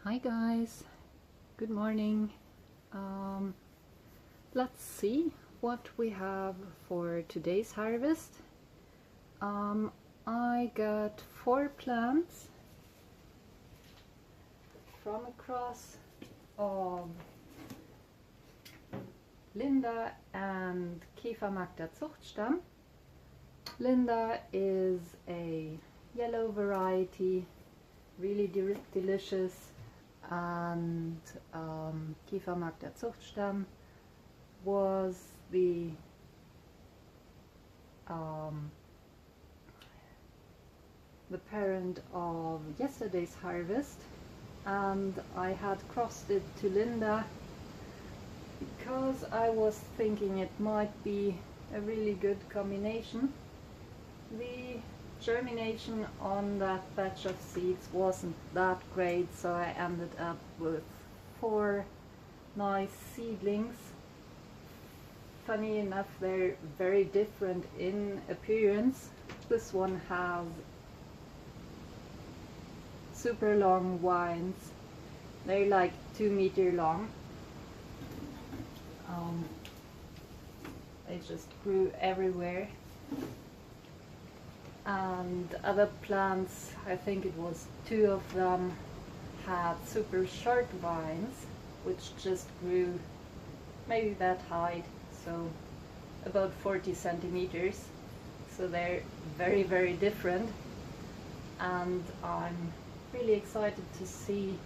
Hi guys, good morning. Let's see what we have for today's harvest. I got 4 plants from a cross of Linda and Kefermarkter Zuchtstamm. Linda is a yellow variety, really delicious, and Kefermarkter Zuchtstamm was the parent of yesterday's harvest, and I had crossed it to Linda because I was thinking it might be a really good combination. The germination on that batch of seeds wasn't that great, so I ended up with 4 nice seedlings. Funny enough, they're very different in appearance. This one has super long vines. They're like 2 meters long. They just grew everywhere. And other plants, I think it was 2 of them, had super short vines, which just grew maybe that height, so about 40 centimeters. So they're very, very different, and I'm really excited to see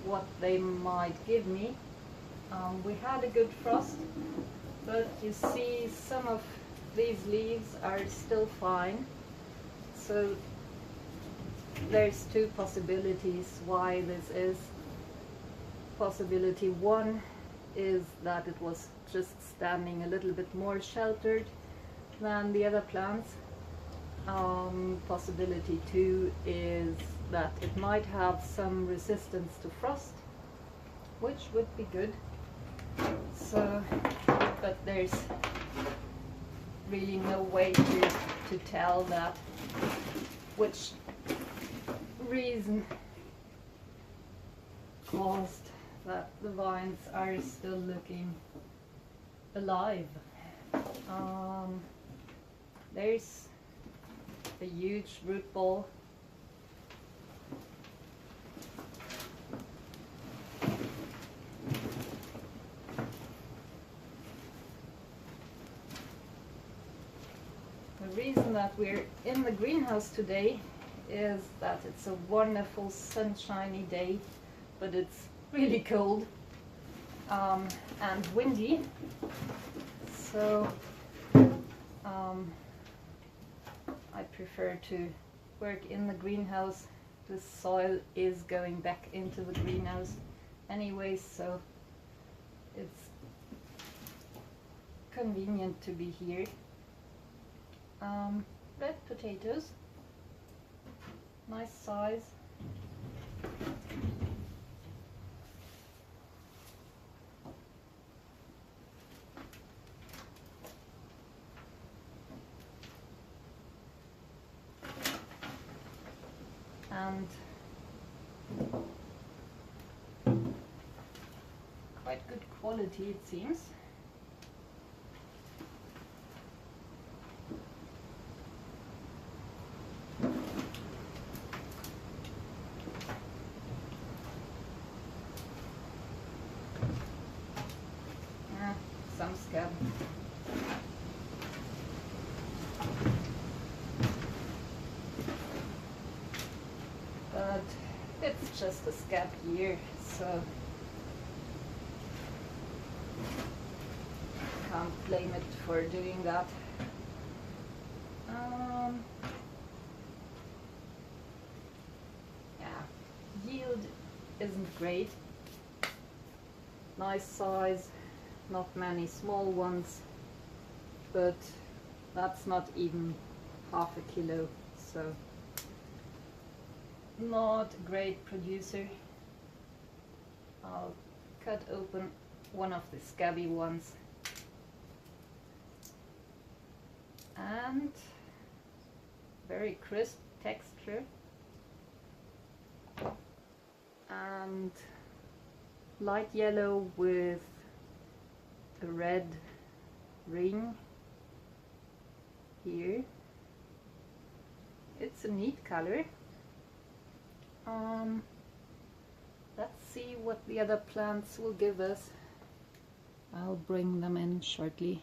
what they might give me. We had a good frost, but you see some of these leaves are still fine, so there's 2 possibilities why this is. Possibility 1 is that it was just standing a little bit more sheltered than the other plants. Possibility 2 is that it might have some resistance to frost, which would be good. So, but there's really no way to tell that, which reason caused that the vines are still looking alive. There's a huge root ball. The reason that we're in the greenhouse today is that it's a wonderful sunshiny day, but it's really cold and windy. So I prefer to work in the greenhouse. The soil is going back into the greenhouse anyway, so it's convenient to be here. Red potatoes, nice size. And quite good quality, it seems. Some scab. But it's just a scab year, so can't blame it for doing that. Yeah, yield isn't great. Nice size, not many small ones, but that's not even half a kilo, so not a great producer. I'll cut open one of the scabby ones, and very crisp texture. and light yellow with a red ring here. It's a neat color. Let's see what the other plants will give us. I'll bring them in shortly.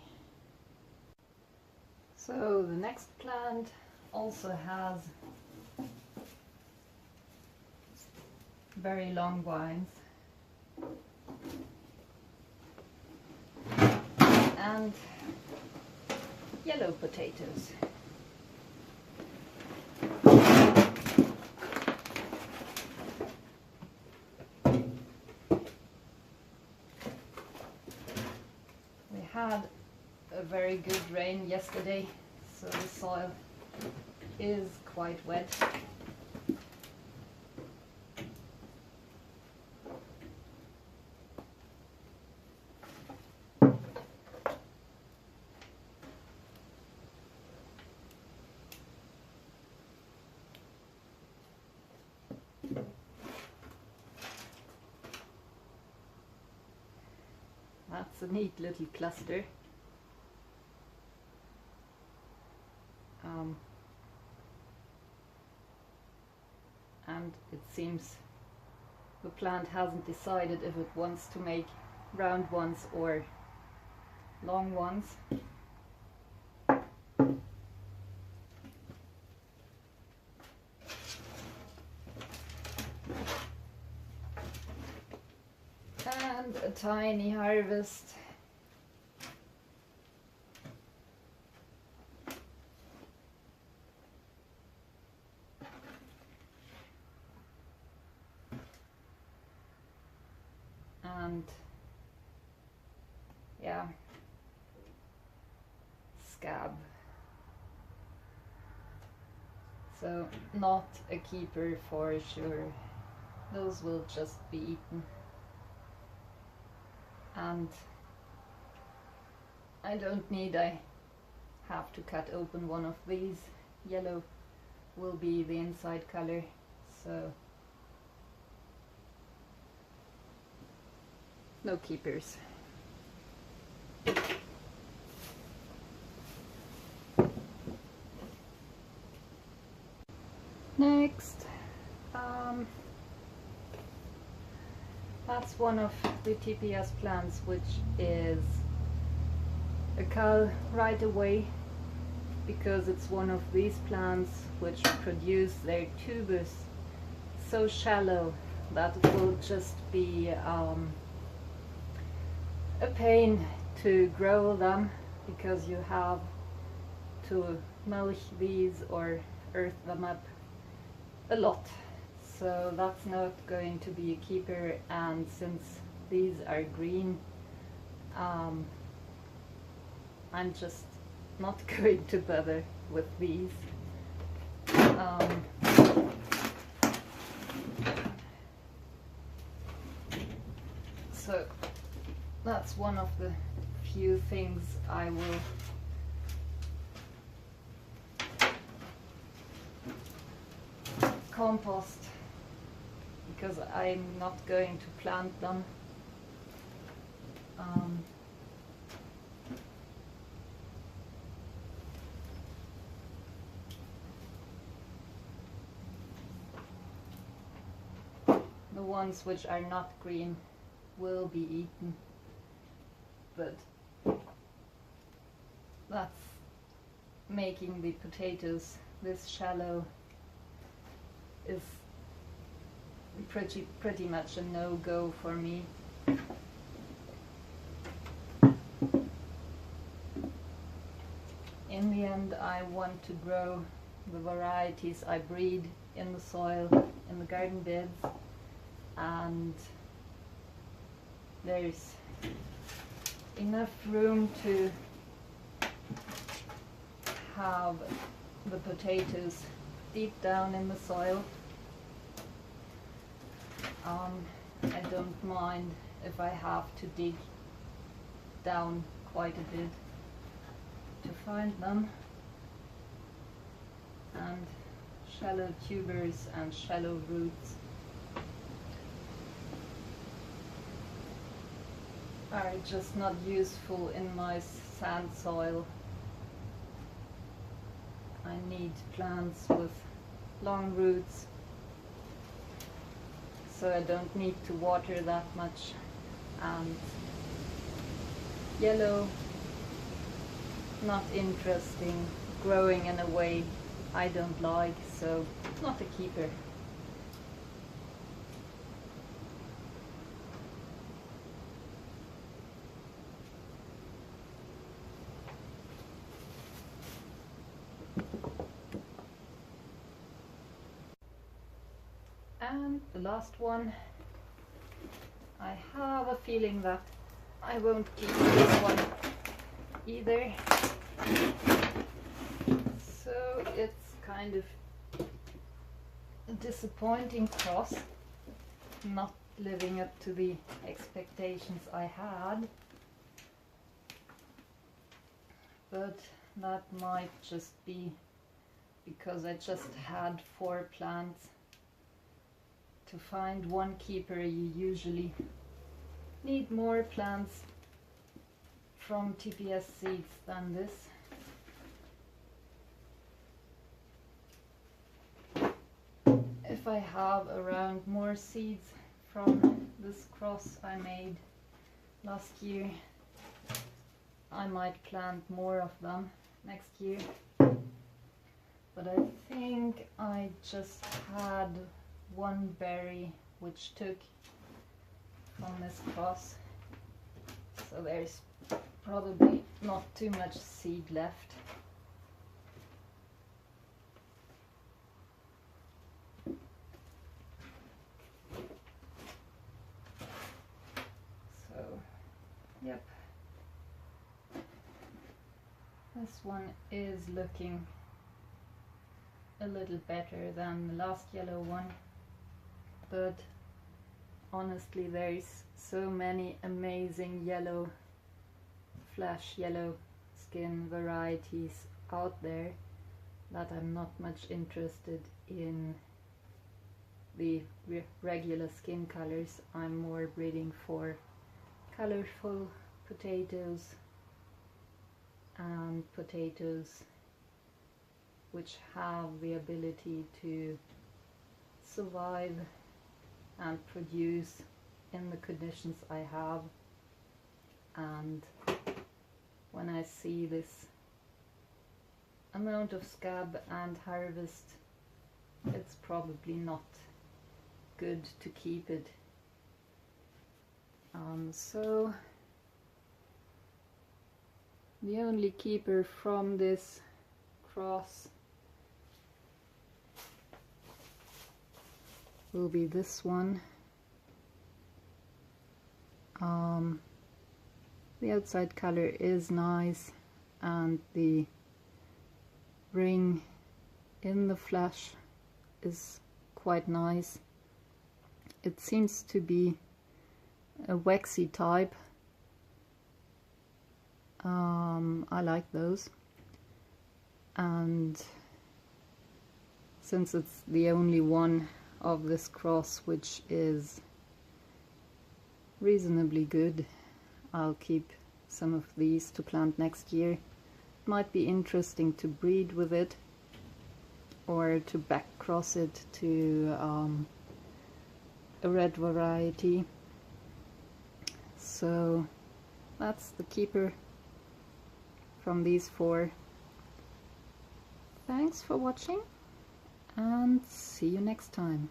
So the next plant also has very long vines and yellow potatoes. We had a very good rain yesterday, so the soil is quite wet. That's a neat little cluster. And it seems the plant hasn't decided if it wants to make round ones or long ones. And a tiny harvest. And yeah, scab. So not a keeper for sure. Those will just be eaten. And I have to cut open one of these. Yellow will be the inside color, so no keepers. Next, that's one of the TPS plants, which is a cull right away, because it's one of these plants which produce their tubers so shallow that it will just be a pain to grow them, because you have to mulch these or earth them up a lot. So that's not going to be a keeper, and since these are green, I'm just not going to bother with these. So that's one of the few things I will compost, because I'm not going to plant them. The ones which are not green will be eaten, but that's making the potatoes this shallow is pretty much a no-go for me. In the end, I want to grow the varieties I breed in the soil, in the garden beds, and there's enough room to have the potatoes deep down in the soil. I don't mind if I have to dig down quite a bit to find them, and shallow tubers and shallow roots are just not useful in my sand soil. I need plants with long roots, so I don't need to water that much. And yellow, not interesting, growing in a way I don't like, so not a keeper. And the last one, I have a feeling that I won't keep this one either. So it's kind of a disappointing cross, not living up to the expectations I had. But that might just be because I just had 4 plants. To find one keeper, you usually need more plants from TPS seeds than this. If I have around more seeds from this cross I made last year, I might plant more of them next year. But I think I just had one berry which took from this cross, so there's probably not too much seed left. So yep, this one is looking a little better than the last yellow one. But honestly, there's so many amazing yellow, flash yellow skin varieties out there that I'm not much interested in the regular skin colors. I'm more breeding for colorful potatoes and potatoes which have the ability to survive and produce in the conditions I have. And when I see this amount of scab and harvest, it's probably not good to keep it. So the only keeper from this cross will be this one. The outside color is nice, and the ring in the flesh is quite nice. It seems to be a waxy type. I like those, and since it's the only one of this cross which is reasonably good, I'll keep some of these to plant next year. It might be interesting to breed with it or to back cross it to a red variety. So that's the keeper from these 4. Thanks for watching, and see you next time.